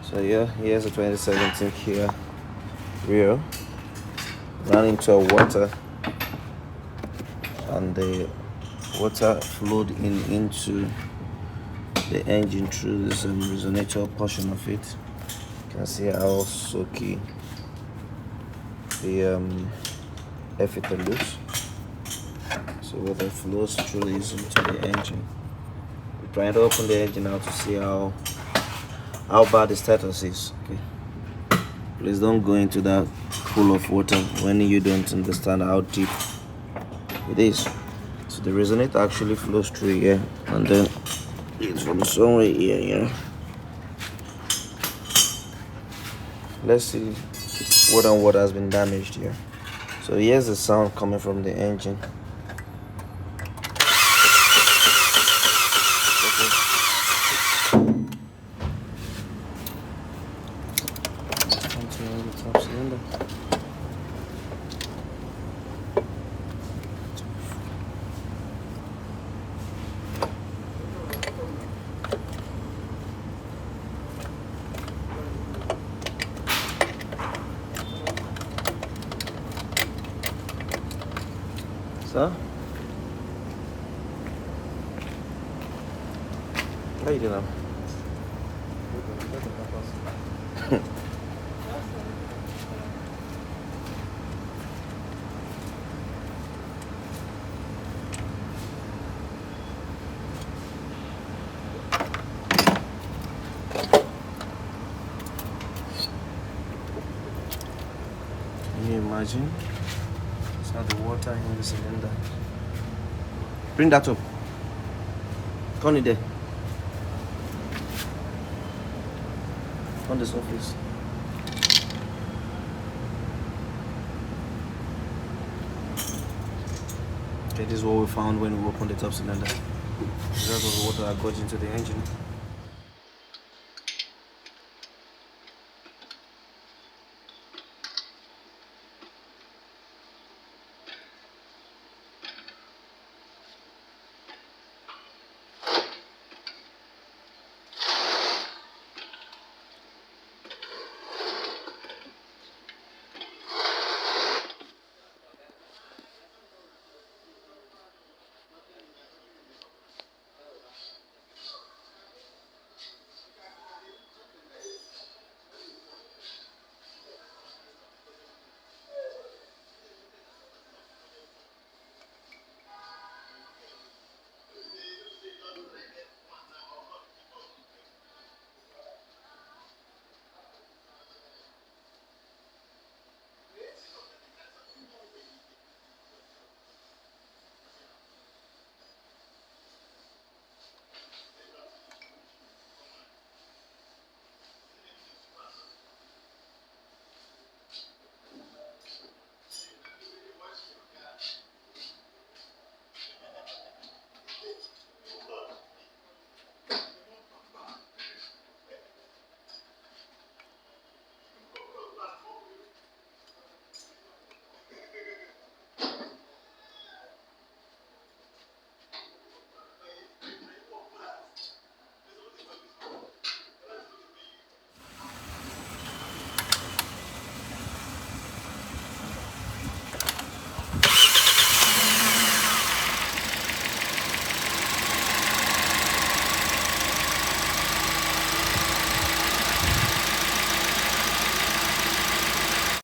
So yeah, here's a 2017 Kia Rio. Ran into a water, and the water flowed into the engine through this resonator portion of it. You can see how soaky the air filter looks. So water flows through this into the engine. We're trying to open the engine now to see how bad the status is. Okay, please don't go into that pool of water when you don't understand how deep it is. So the resonator actually flows through here, and then it's from somewhere here. Let's see what has been damaged here. So here's the sound coming from the engine. The top cylinder. So, how you doing now? Can you imagine? It's not the water in the cylinder. Bring that up. Turn it there. On the surface. Okay, this is what we found when we opened the top cylinder. The result of the water that got into the engine.